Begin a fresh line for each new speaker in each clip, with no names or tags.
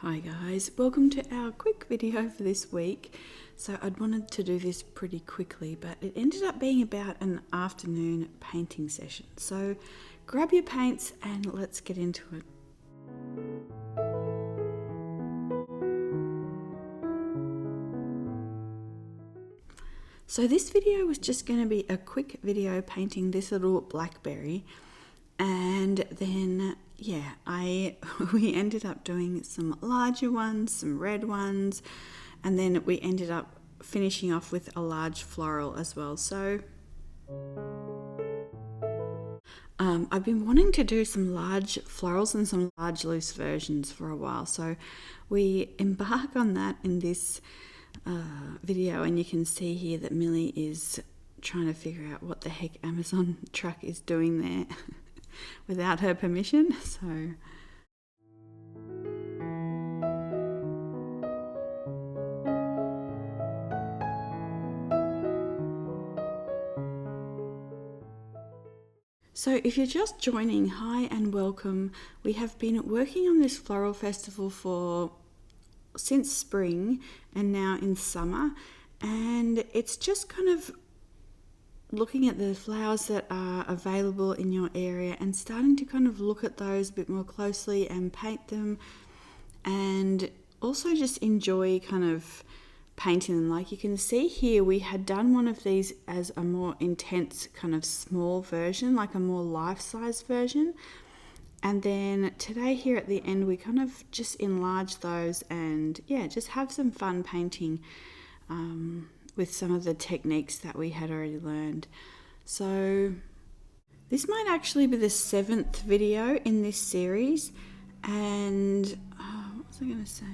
Hi guys, welcome to our quick video for this week. So I'd wanted to do this pretty quickly, but it ended up being about an afternoon painting session. So grab your paints and let's get into it. So this video was just going to be a quick video painting this little blackberry, and then we ended up doing some larger ones, some red ones, and then we ended up finishing off with a large floral as well. So I've been wanting to do some large florals and some large loose versions for a while, so we embark on that in this video, and you can see here that Millie is trying to figure out what the heck Amazon truck is doing there without her permission. So if you're just joining, hi and welcome. We have been working on this floral festival since spring and now in summer, and it's just kind of looking at the flowers that are available in your area and starting to kind of look at those a bit more closely and paint them, and also just enjoy kind of painting them. Like you can see here, we had done one of these as a more intense kind of small version, like a more life-size version. And then today here at the end, we kind of just enlarge those and just have some fun painting with some of the techniques that we had already learned. So this might actually be the 7th video in this series. And what was I going to say?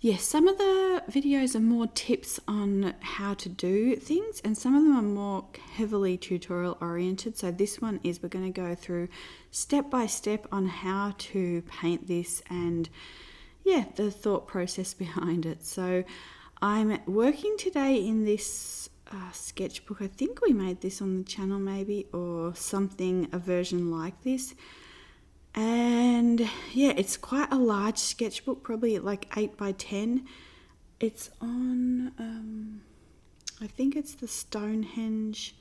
Yes, some of the videos are more tips on how to do things, and some of them are more heavily tutorial oriented. So this one is, we're going to go through step by step on how to paint this and the thought process behind it. So I'm working today in this sketchbook. I think we made this on the channel maybe, or something, a version like this. And it's quite a large sketchbook, probably like 8 by 10. It's on, I think it's the Stonehenge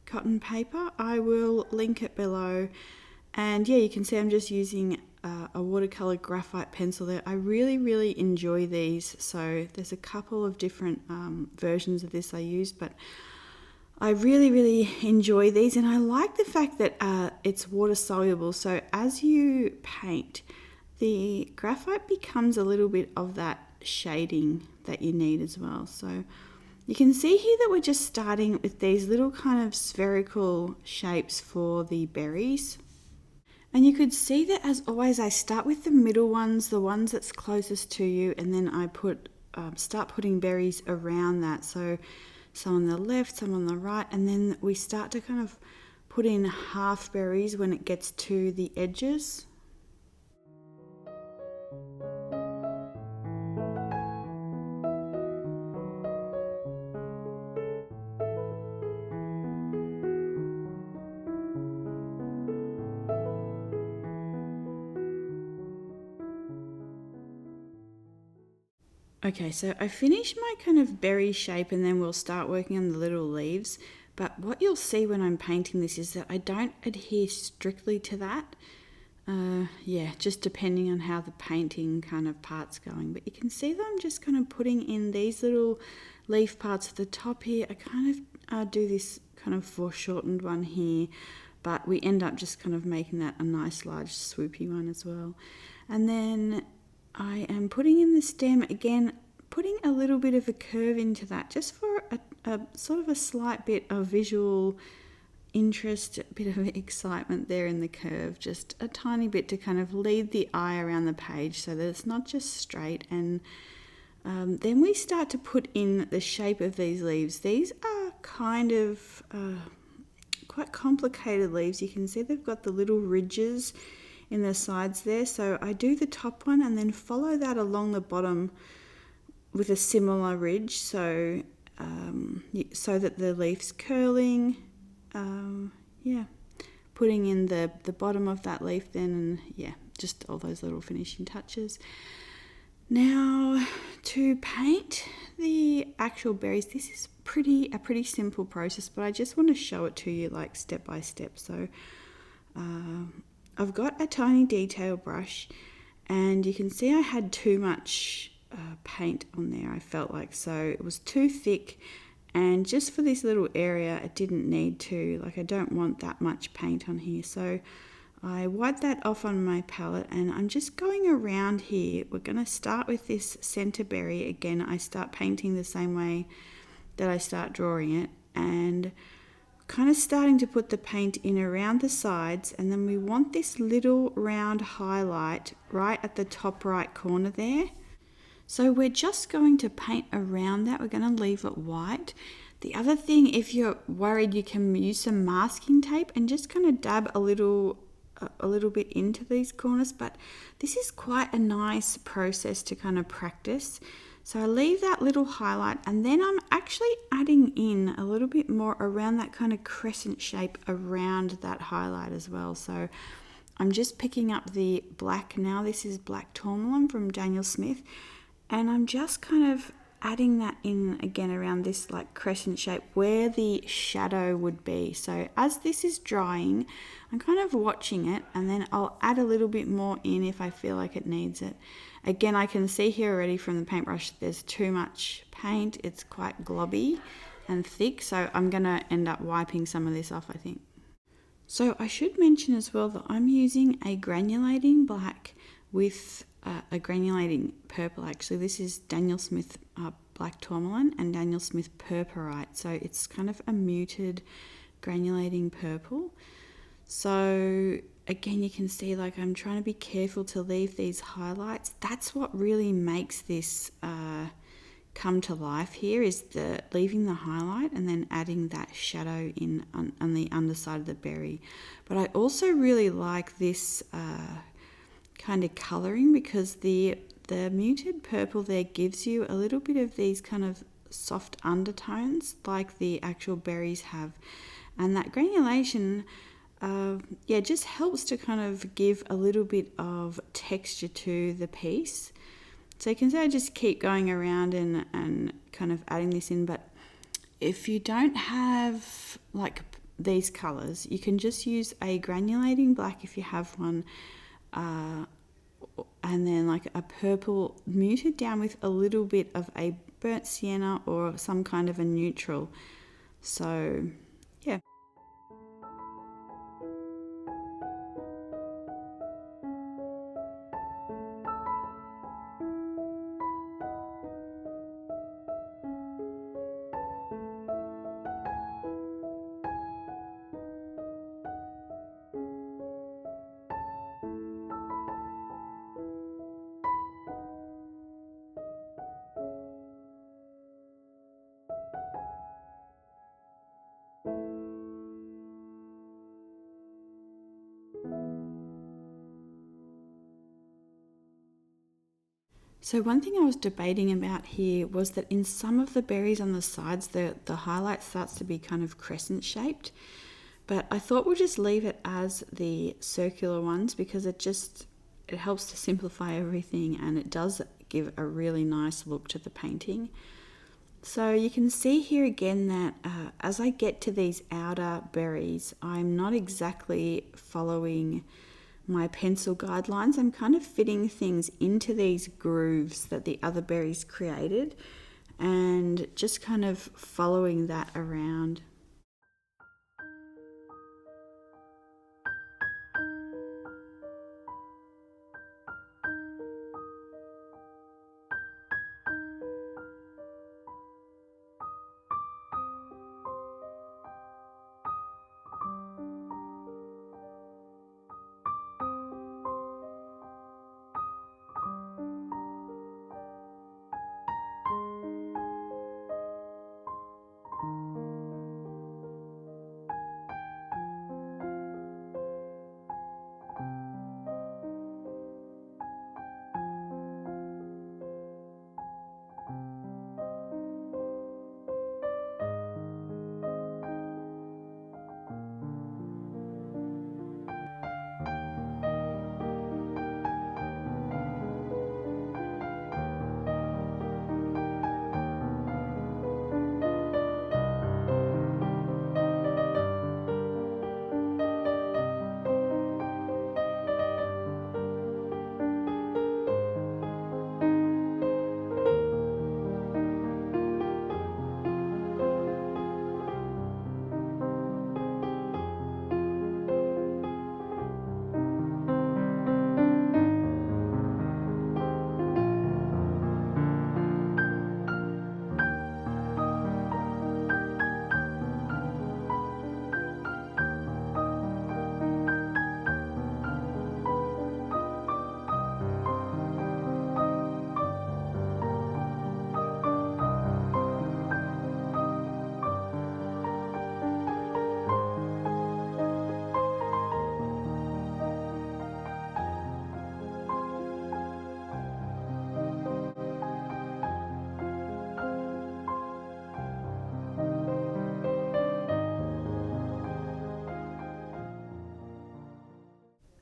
cotton paper. I will link it below. And you can see I'm just using a watercolor graphite pencil there. I really enjoy these. So there's a couple of different versions of this I use, but I really enjoy these, and I like the fact that it's water soluble. So as you paint, the graphite becomes a little bit of that shading that you need as well. So you can see here that we're just starting with these little kind of spherical shapes for the berries. And you could see that, as always, I start with the middle ones, the ones that's closest to you, and then I start putting berries around that. So some on the left, some on the right, and then we start to kind of put in half berries when it gets to the edges. Okay, so I finish my kind of berry shape, and then we'll start working on the little leaves. But what you'll see when I'm painting this is that I don't adhere strictly to that. Just depending on how the painting kind of part's going. But you can see that I'm just kind of putting in these little leaf parts at the top here. I kind of do this kind of foreshortened one here, but we end up just kind of making that a nice large swoopy one as well. And then I am putting in the stem again, putting a little bit of a curve into that, just for a sort of a slight bit of visual interest, a bit of excitement there in the curve, just a tiny bit to kind of lead the eye around the page so that it's not just straight. And then we start to put in the shape of these leaves. These are kind of quite complicated leaves. You can see they've got the little ridges in the sides there. So I do the top one and then follow that along the bottom with a similar ridge, so that the leaf's curling. Putting in the bottom of that leaf then, and just all those little finishing touches. Now, to paint the actual berries, this is a pretty simple process, but I just want to show it to you like step by step. So I've got a tiny detail brush, and you can see I had too much paint on there, I felt like, so it was too thick, and just for this little area it didn't need to, like I don't want that much paint on here. So I wiped that off on my palette, and I'm just going around here. We're going to start with this center berry again. I start painting the same way that I start drawing it, and kind of starting to put the paint in around the sides, and then we want this little round highlight right at the top right corner there. So we're just going to paint around that. We're going to leave it white. The other thing, if you're worried, you can use some masking tape and just kind of dab a little bit into these corners, but this is quite a nice process to kind of practice. So I leave that little highlight, and then I'm actually adding in a little bit more around that kind of crescent shape around that highlight as well. So I'm just picking up the black now. This is black tourmaline from Daniel Smith, and I'm just kind of adding that in again around this like crescent shape where the shadow would be. So as this is drying, I'm kind of watching it, and then I'll add a little bit more in if I feel like it needs it. Again, I can see here already from the paintbrush there's too much paint. It's quite globby and thick, so I'm going to end up wiping some of this off, I think. So I should mention as well that I'm using a granulating black with a granulating purple. Actually, this is Daniel Smith black tourmaline and Daniel Smith purpurite, so it's kind of a muted granulating purple. So again, you can see like I'm trying to be careful to leave these highlights. That's what really makes this come to life here, is the leaving the highlight and then adding that shadow in on the underside of the berry. But I also really like this kind of colouring, because the muted purple there gives you a little bit of these kind of soft undertones like the actual berries have, and that granulation just helps to kind of give a little bit of texture to the piece. So you can see I just keep going around and kind of adding this in, but if you don't have like these colours, you can just use a granulating black if you have one, and then like a purple muted down with a little bit of a burnt sienna or some kind of a neutral. So yeah. So one thing I was debating about here was that in some of the berries on the sides, the highlight starts to be kind of crescent shaped, but I thought we'll just leave it as the circular ones, because it helps to simplify everything, and it does give a really nice look to the painting. So you can see here again that as I get to these outer berries, I'm not exactly following my pencil guidelines. I'm kind of fitting things into these grooves that the other berries created, and just kind of following that around.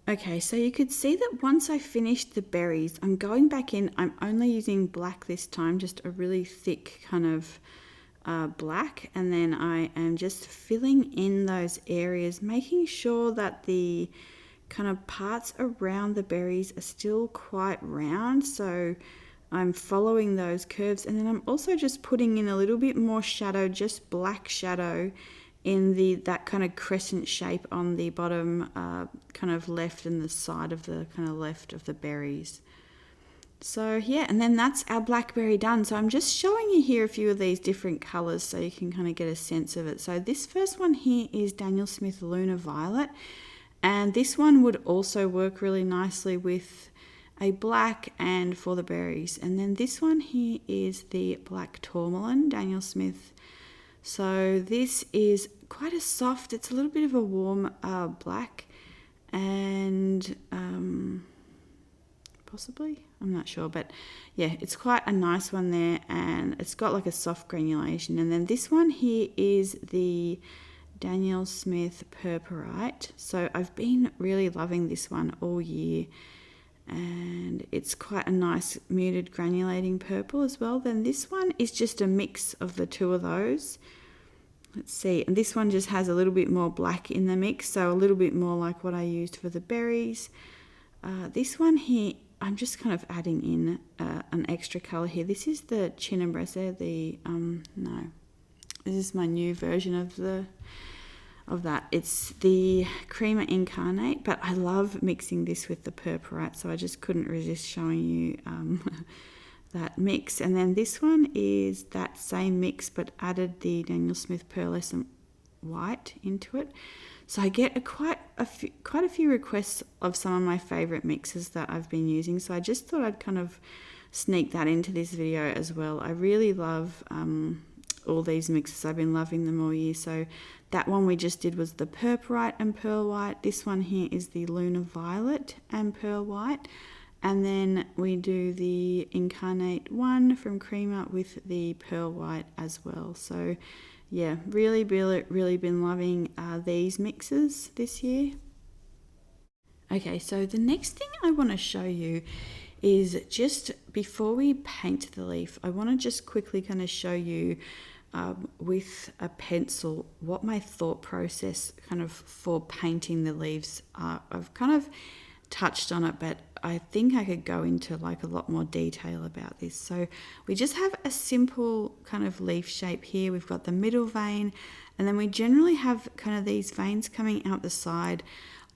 Okay, so you could see that once I finished the berries, I'm going back in. I'm only using black this time, just a really thick kind of black, and then I am just filling in those areas, making sure that the kind of parts around the berries are still quite round. So I'm following those curves, and then I'm also just putting in a little bit more shadow, just black shadow in that kind of crescent shape on the bottom kind of left and the side of the kind of left of the berries. So yeah, and then that's our blackberry done. So I'm just showing you here a few of these different colors so you can kind of get a sense of it. So this first one here is Daniel Smith Lunar Violet, and this one would also work really nicely with a black and for the berries. And then this one here is the Black Tourmaline, Daniel Smith. So this is quite a soft, it's a little bit of a warm black, and possibly, I'm not sure, but yeah, it's quite a nice one there, and it's got like a soft granulation. And then this one here is the Daniel Smith Purpurite. So I've been really loving this one all year, and it's quite a nice muted granulating purple as well. Then this one is just a mix of the two of those. Let's see, and this one just has a little bit more black in the mix, so a little bit more like what I used for the berries. This one here, I'm just kind of adding in an extra color here. This is the Chinabrese, this is my new version of that. It's the Creamer Incarnate, but I love mixing this with the Purpurite, so I just couldn't resist showing you that mix. And then this one is that same mix, but added the Daniel Smith Pearlescent White into it. So I get quite a few requests of some of my favorite mixes that I've been using. So I just thought I'd kind of sneak that into this video as well. I really love all these mixes. I've been loving them all year. So that one we just did was the Purpurite and Pearl White. This one here is the Lunar Violet and Pearl White. And then we do the Incarnate one from Creamer with the Pearl White as well. So yeah, really been loving these mixes this year. Okay, so the next thing I want to show you is just before we paint the leaf, I want to just quickly kind of show you with a pencil what my thought process kind of for painting the leaves are. I've kind of touched on it, but I think I could go into like a lot more detail about this. So we just have a simple kind of leaf shape here. We've got the middle vein, and then we generally have kind of these veins coming out the side.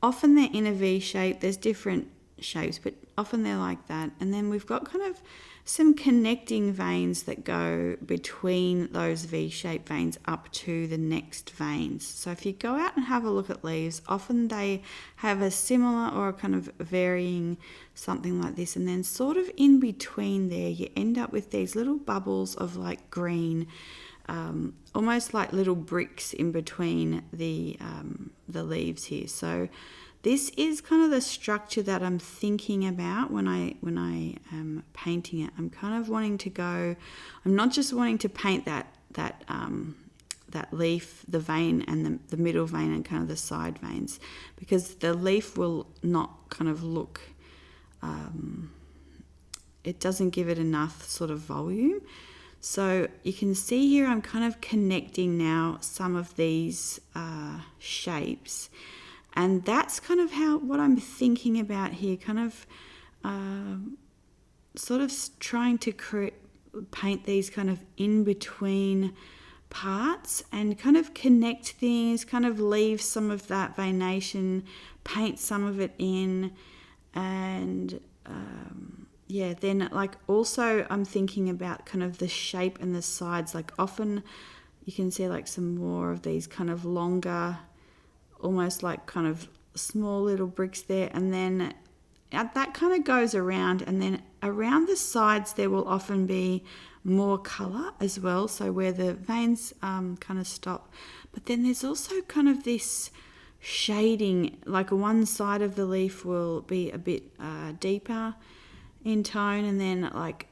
Often they're in a V shape. There's different shapes, but often they're like that. And then we've got kind of some connecting veins that go between those V-shaped veins up to the next veins. So if you go out and have a look at leaves, often they have a similar or a kind of varying something like this, and then sort of in between there you end up with these little bubbles of like green, almost like little bricks in between the leaves here. So this is kind of the structure that I'm thinking about when I am painting it. I'm kind of wanting to go, I'm not just wanting to paint that leaf, the vein and the middle vein and kind of the side veins, because the leaf will not kind of look, it doesn't give it enough sort of volume. So you can see here I'm kind of connecting now some of these shapes. And that's kind of what I'm thinking about here, kind of sort of trying to paint these kind of in between parts and kind of connect things, kind of leave some of that veination, paint some of it in, and yeah, then like also I'm thinking about kind of the shape and the sides. Like often you can see like some more of these kind of longer, almost like kind of small little bricks there, and then that kind of goes around, and then around the sides there will often be more color as well, so where the veins kind of stop. But then there's also kind of this shading, like one side of the leaf will be a bit deeper in tone, and then like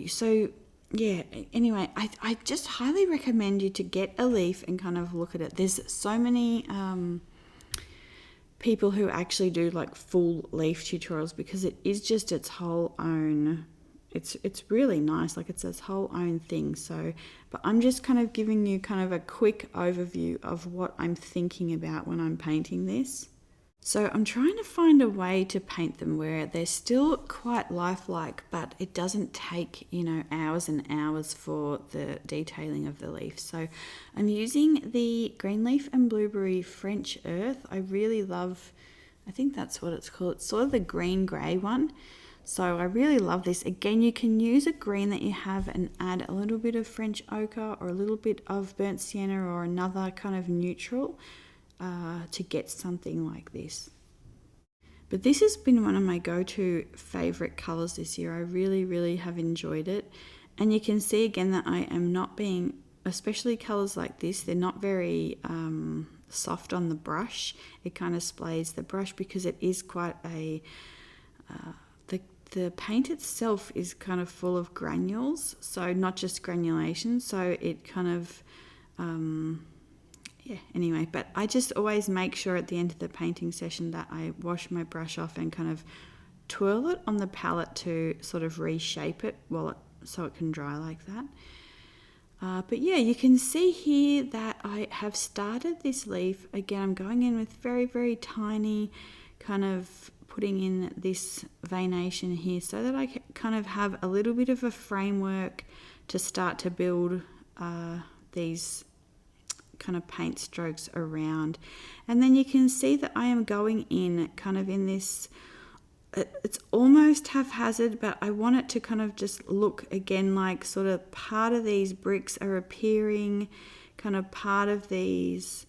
so yeah, anyway, I just highly recommend you to get a leaf and kind of look at it. There's so many people who actually do like full leaf tutorials, because it is just its whole own, it's really nice, like it's its whole own thing. So, but I'm just kind of giving you kind of a quick overview of what I'm thinking about when I'm painting this. So I'm trying to find a way to paint them where they're still quite lifelike, but it doesn't take, you know, hours and hours for the detailing of the leaf. So I'm using the green leaf and blueberry French earth. I really love, I think that's what it's called. It's sort of the green grey one. So I really love this. Again, you can use a green that you have and add a little bit of French ochre or a little bit of burnt sienna or another kind of neutral to get something like this. But this has been one of my go-to favorite colors this year. I really have enjoyed it. And you can see again that I am not being, especially colors like this, they're not very soft on the brush. It kind of splays the brush because it is quite a, the paint itself is kind of full of granules. So not just granulation, so it kind of, yeah, anyway, but I just always make sure at the end of the painting session that I wash my brush off and kind of twirl it on the palette to sort of reshape it so it can dry like that. But yeah, you can see here that I have started this leaf. Again, I'm going in with very tiny, kind of putting in this veination here so that I can kind of have a little bit of a framework to start to build these kind of paint strokes around. And then you can see that I am going in kind of in this, it's almost haphazard, but I want it to kind of just look again like sort of part of these bricks are appearing, kind of part of these,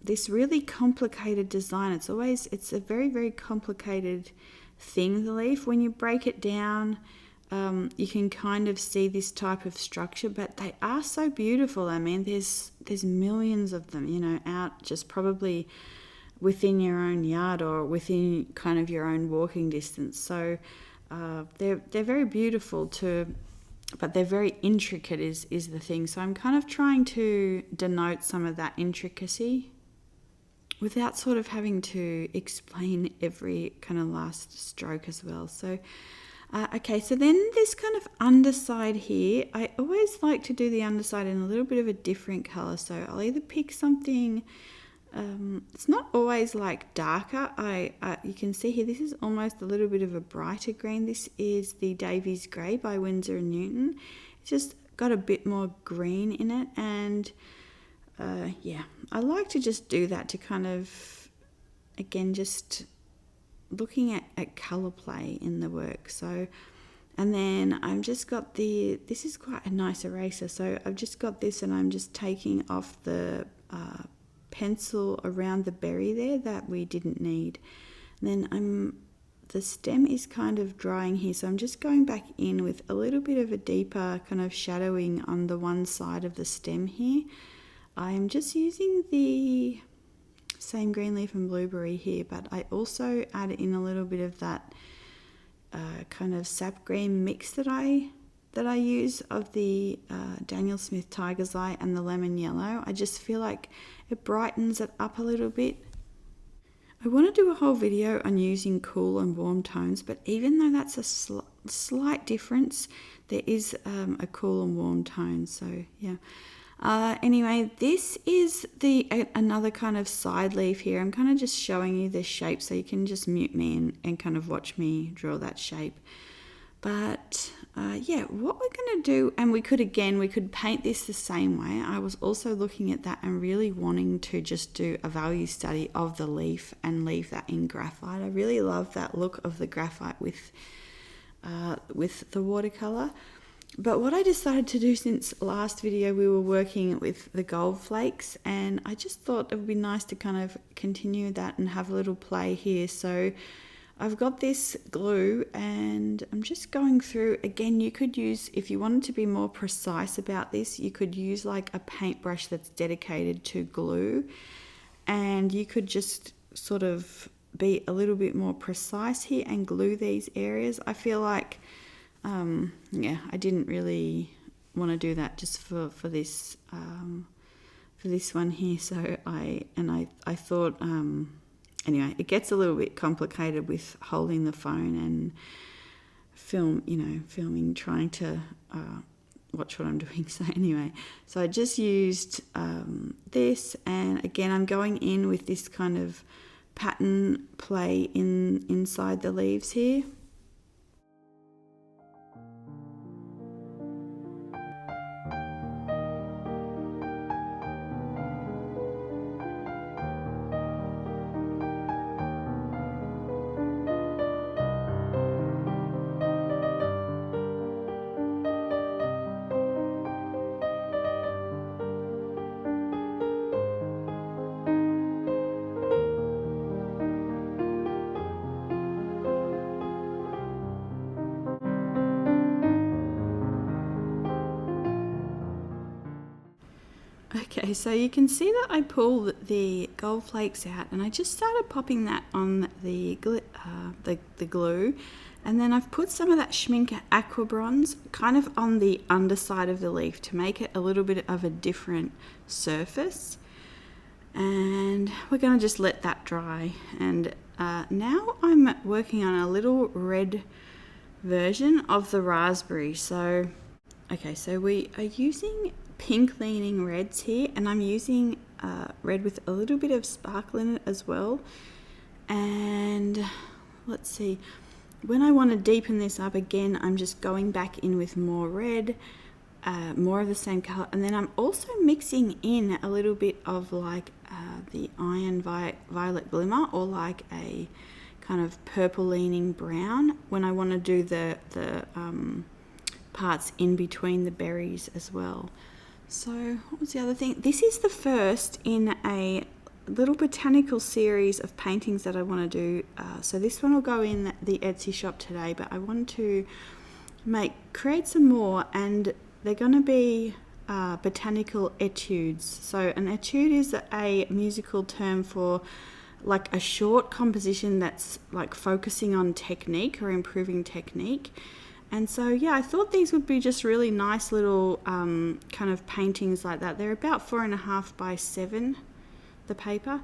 this really complicated design. It's a very complicated thing, the leaf. When you break it down, you can kind of see this type of structure, but they are so beautiful. I mean, there's millions of them, you know, out just probably within your own yard or within kind of your own walking distance. So they're very beautiful but they're very intricate is the thing. So I'm kind of trying to denote some of that intricacy without sort of having to explain every kind of last stroke as well. So okay, so then this kind of underside here, I always like to do the underside in a little bit of a different color. So I'll either pick something, it's not always like darker. You can see here, this is almost a little bit of a brighter green. This is the Davies Grey by Winsor & Newton. It's just got a bit more green in it. And yeah, I like to just do that to kind of, again, just looking at colour play in the work. So, and then I've just got this is quite a nice eraser, so I've just got this and I'm just taking off the pencil around the berry there that we didn't need. And then the stem is kind of drying here, so I'm just going back in with a little bit of a deeper kind of shadowing on the one side of the stem here. I'm just using the same green leaf and blueberry here, but I also add in a little bit of that kind of sap green mix that I use of the Daniel Smith Tiger's Eye and the lemon yellow. I just feel like it brightens it up a little bit. I want to do a whole video on using cool and warm tones, but even though that's a slight difference, there is a cool and warm tone. So yeah. Anyway, this is another kind of side leaf here. I'm kind of just showing you the shape so you can just mute me and kind of watch me draw that shape. But yeah, what we're going to do, and we could paint this the same way. I was also looking at that and really wanting to just do a value study of the leaf and leave that in graphite. I really love that look of the graphite with the watercolor. But what I decided to do, since last video we were working with the gold flakes, and I just thought it would be nice to kind of continue that and have a little play here. So I've got this glue and I'm just going through. Again, you could use, if you wanted to be more precise about this, you could use like a paintbrush that's dedicated to glue, and you could just sort of be a little bit more precise here and glue these areas. I feel like yeah, I didn't really want to do that just for this one here. So I thought anyway, it gets a little bit complicated with holding the phone and filming, trying to watch what I'm doing. So anyway, so I just used this, and again I'm going in with this kind of pattern play inside the leaves here. Okay, so you can see that I pulled the gold flakes out, and I just started popping that on the glue, and then I've put some of that Schmincke Aqua Bronze kind of on the underside of the leaf to make it a little bit of a different surface, and we're going to just let that dry. And now I'm working on a little red version of the raspberry. So okay, so we are using pink leaning reds here, and I'm using red with a little bit of sparkle in it as well. And let's see, when I want to deepen this up again, I'm just going back in with more red, more of the same color, and then I'm also mixing in a little bit of like the iron violet glimmer, or like a kind of purple leaning brown when I want to do the parts in between the berries as well. So what was the other thing? This is the first in a little botanical series of paintings that I want to do. So this one will go in the Etsy shop today, but I want to create some more, and they're going to be botanical etudes. So an etude is a musical term for like a short composition that's like focusing on technique or improving technique. And so, yeah, I thought these would be just really nice little kind of paintings like that. They're about 4.5 by 7, the paper.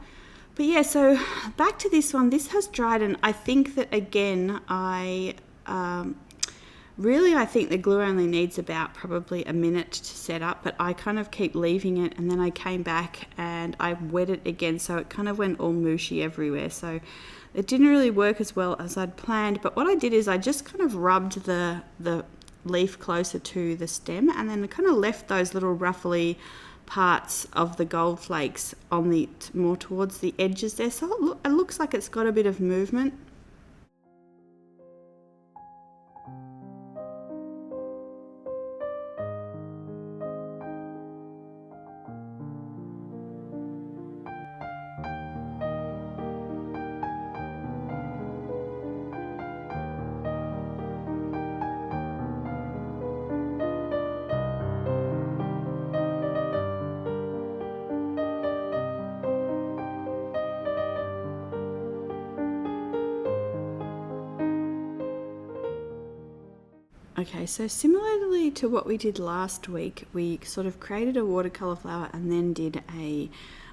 But yeah, so back to this one. This has dried, and I think that, again, I think the glue only needs about probably a minute to set up, but I kind of keep leaving it, and then I came back and I wet it again, so it kind of went all mushy everywhere. So it didn't really work as well as I'd planned, but what I did is I just kind of rubbed the leaf closer to the stem, and then kind of left those little ruffly parts of the gold flakes on the more towards the edges there, so it looks like it's got a bit of movement. Okay, so similarly to what we did last week, we sort of created a watercolor flower and then did a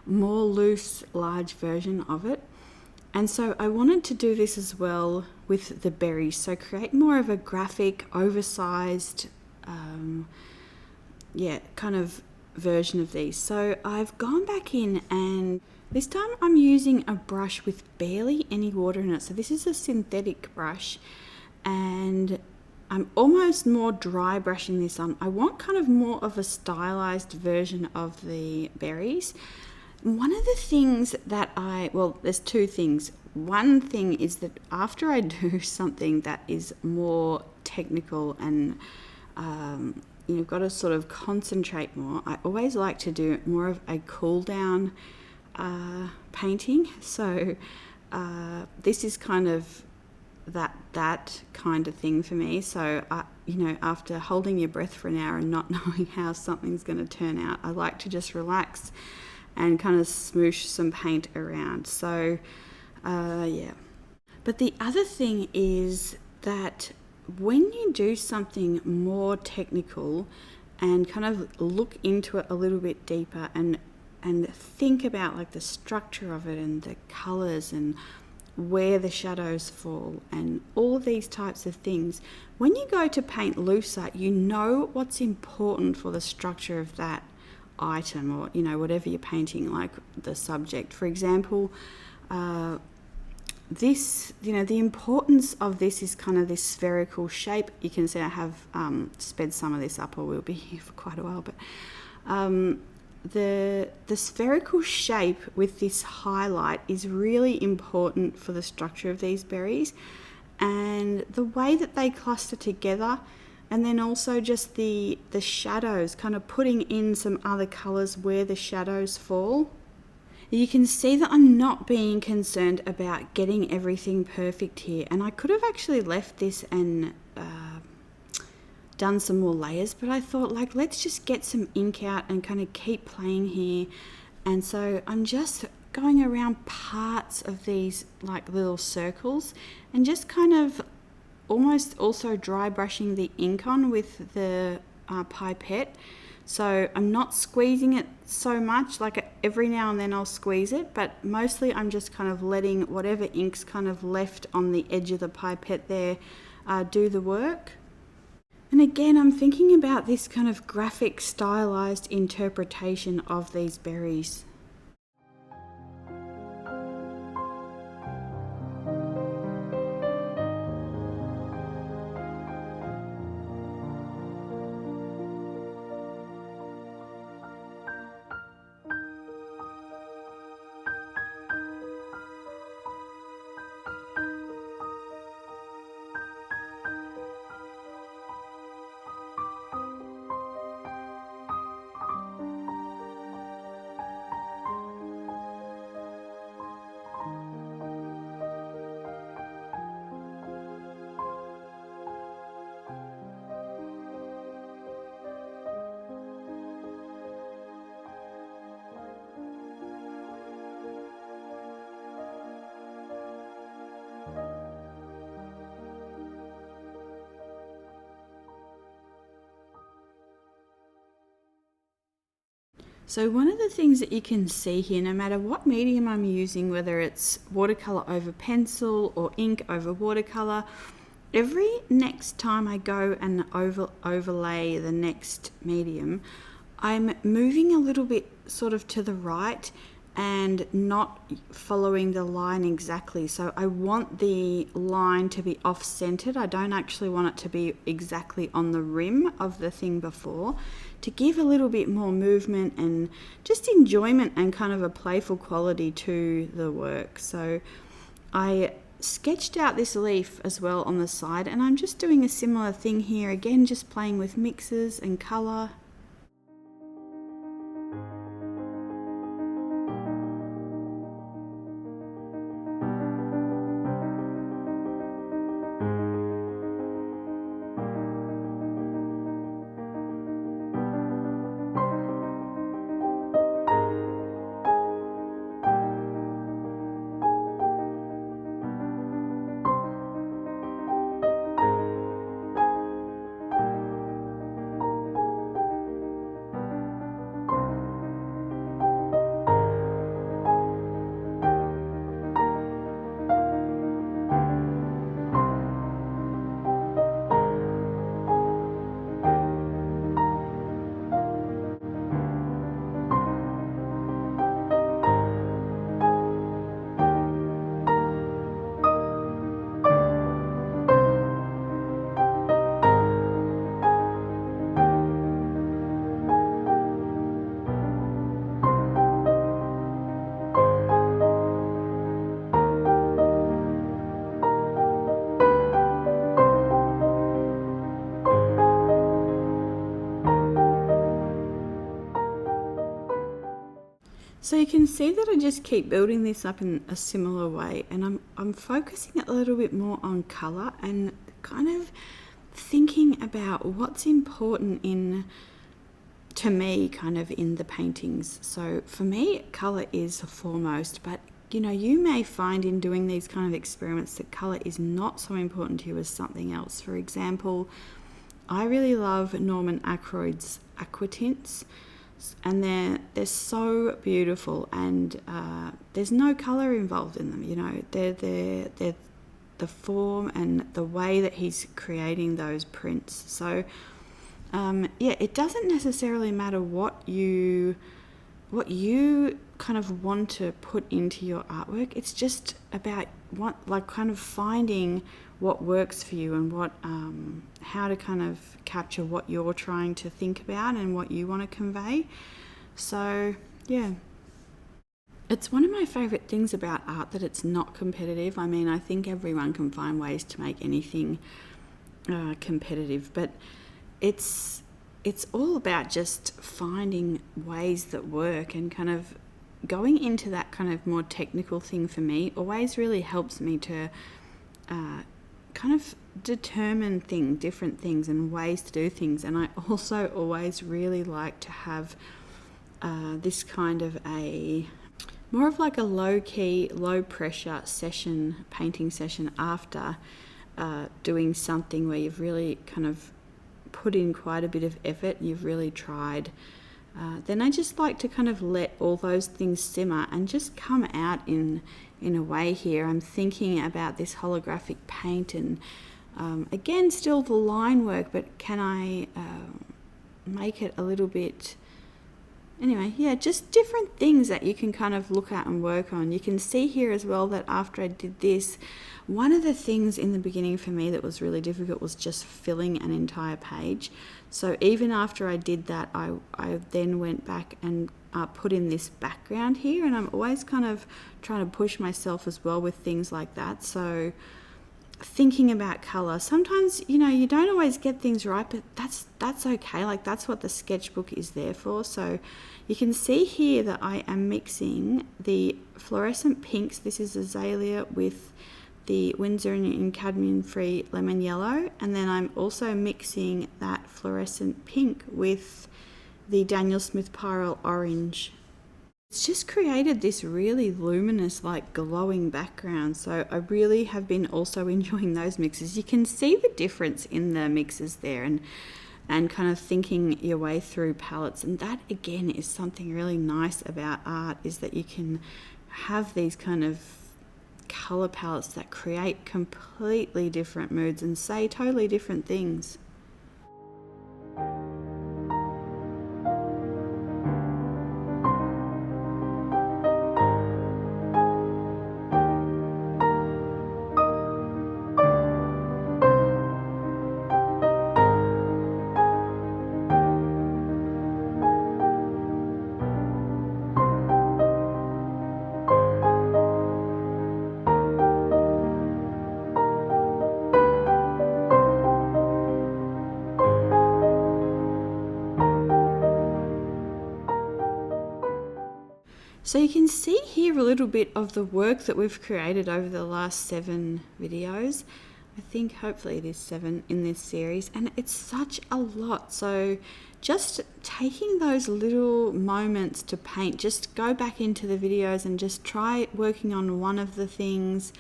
more loose, large version of it. And so I wanted to do this as well with the berries, so create more of a graphic, oversized, kind of version of these. So I've gone back in, and this time I'm using a brush with barely any water in it. So this is a synthetic brush, and I'm almost more dry brushing this on. I want kind of more of a stylized version of the berries. One of the things that there's two things. One thing is that after I do something that is more technical and you've got to sort of concentrate more, I always like to do more of a cool down painting. So this is kind of that kind of thing for me. So after holding your breath for an hour and not knowing how something's going to turn out, I like to just relax and kind of smoosh some paint around. So but the other thing is that when you do something more technical and kind of look into it a little bit deeper and and think about like the structure of it and the colors and where the shadows fall and all these types of things, when you go to paint looser, you know what's important for the structure of that item, or whatever you're painting, like the subject. For example, this, the importance of this is kind of this spherical shape. You can see I have sped some of this up, or we'll be here for quite a while, but the spherical shape with this highlight is really important for the structure of these berries, and the way that they cluster together, and then also just the shadows, kind of putting in some other colors where the shadows fall. You can see that I'm not being concerned about getting everything perfect here, and I could have actually left this and done some more layers, but I thought, like, let's just get some ink out and kind of keep playing here. And so I'm just going around parts of these like little circles and just kind of almost also dry brushing the ink on with the pipette. So I'm not squeezing it so much, like every now and then I'll squeeze it, but mostly I'm just kind of letting whatever ink's kind of left on the edge of the pipette there do the work. And again, I'm thinking about this kind of graphic stylized interpretation of these berries. So one of the things that you can see here, no matter what medium I'm using, whether it's watercolor over pencil or ink over watercolor, every next time I go and overlay the next medium, I'm moving a little bit sort of to the right and not following the line exactly. So I want the line to be off-centered. I don't actually want it to be exactly on the rim of the thing before, to give a little bit more movement and just enjoyment and kind of a playful quality to the work. So I sketched out this leaf as well on the side, and I'm just doing a similar thing here, again just playing with mixes and color. So you can see that I just keep building this up in a similar way, and I'm focusing a little bit more on colour and kind of thinking about what's important to me kind of in the paintings. So for me, colour is foremost, but you may find in doing these kind of experiments that colour is not so important to you as something else. For example, I really love Norman Ackroyd's aqua tints. and they're so beautiful, and there's no color involved in them. You know, they're the form and the way that he's creating those prints. So yeah, it doesn't necessarily matter what you kind of want to put into your artwork. It's just about kind of finding what works for you, and what how to kind of capture what you're trying to think about and what you want to convey. So yeah, it's one of my favorite things about art, that it's not competitive. I mean, I think everyone can find ways to make anything competitive, but it's all about just finding ways that work, and kind of going into that kind of more technical thing for me always really helps me to kind of determine different things and ways to do things. And I also always really like to have this kind of more of like a low-key, low-pressure painting session after doing something where you've really kind of put in quite a bit of effort, you've really tried. Then I just like to kind of let all those things simmer and just come out in a way here. I'm thinking about this holographic paint, and again, still the line work, but can I make it a little bit... Anyway, yeah, just different things that you can kind of look at and work on. You can see here as well that after I did this, one of the things in the beginning for me that was really difficult was just filling an entire page. So even after I did that, I then went back and put in this background here, and I'm always kind of trying to push myself as well with things like that. So thinking about color, sometimes, you know, you don't always get things right, but that's okay. Like, that's what the sketchbook is there for. So you can see here that I am mixing the Flourescent Pinks. This is azalea with the Winsor and cadmium free lemon yellow, and then I'm also mixing that Flourescent Pink with the Daniel Smith Pyrrole orange. It's just created this really luminous, like glowing background. So I really have been also enjoying those mixes. You can see the difference in the mixes there, and kind of thinking your way through palettes. And that again is something really nice about art, is that you can have these kind of color palettes that create completely different moods and say totally different things. So you can see here a little bit of the work that we've created over the last 7 videos. I think hopefully it is 7 in this series, and it's such a lot. So just taking those little moments to paint, just go back into the videos and just try working on one of the things.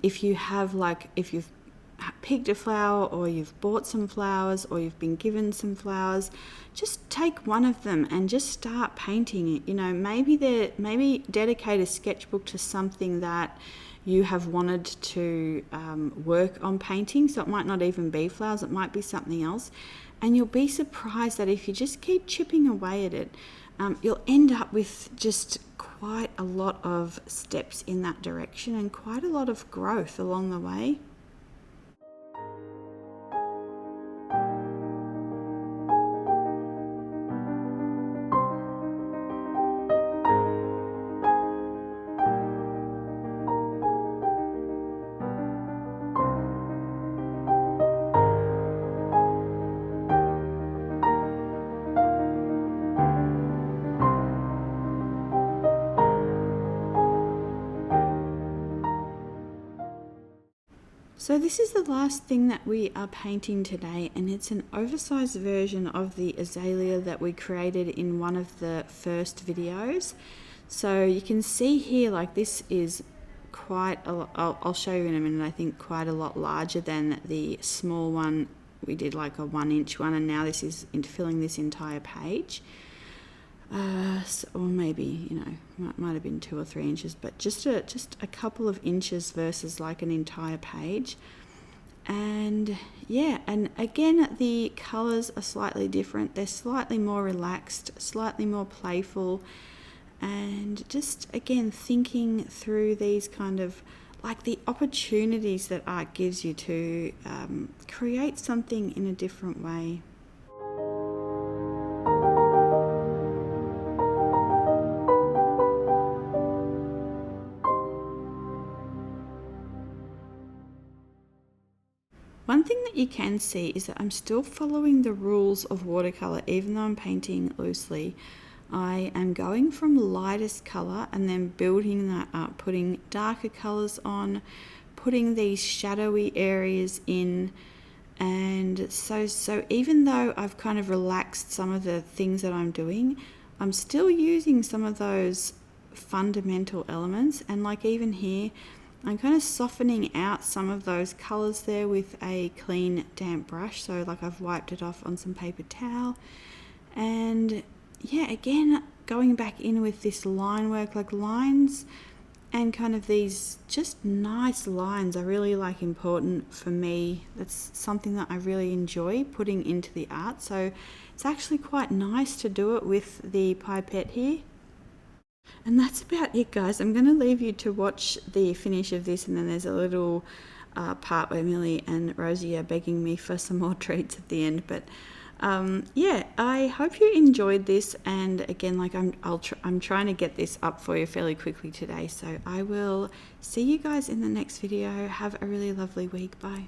If you've picked a flower, or you've bought some flowers, or you've been given some flowers, just take one of them and just start painting it. You know, maybe dedicate a sketchbook to something that you have wanted to work on painting. So it might not even be flowers, it might be something else, and you'll be surprised that if you just keep chipping away at it, you'll end up with just quite a lot of steps in that direction and quite a lot of growth along the way. So this is the last thing that we are painting today, and it's an oversized version of the azalea that we created in one of the first videos. So you can see here, like, this is quite a lot, I'll show you in a minute, I think quite a lot larger than the small one. We did like a 1-inch one, and now this is filling this entire page. or maybe, you know, might have been 2 or 3 inches, but just a couple of inches versus like an entire page. And yeah, and again, the colors are slightly different. They're slightly more relaxed, slightly more playful, and just again thinking through these kind of like the opportunities that art gives you to create something in a different way. One thing that you can see is that I'm still following the rules of watercolor, even though I'm painting loosely. I am going from lightest color and then building that up, putting darker colors on, putting these shadowy areas in. And so even though I've kind of relaxed some of the things that I'm doing, I'm still using some of those fundamental elements. And like even here, I'm kind of softening out some of those colors there with a clean damp brush. So like I've wiped it off on some paper towel. And yeah, again, going back in with this line work, like lines and kind of these just nice lines are really like important for me. That's something that I really enjoy putting into the art. So it's actually quite nice to do it with the pipette here. And that's about it, guys. I'm going to leave you to watch the finish of this, and then there's a little part where Millie and Rosie are begging me for some more treats at the end. But yeah, I hope you enjoyed this, and again, like I'm trying to get this up for you fairly quickly today. So I will see you guys in the next video. Have a really lovely week. Bye.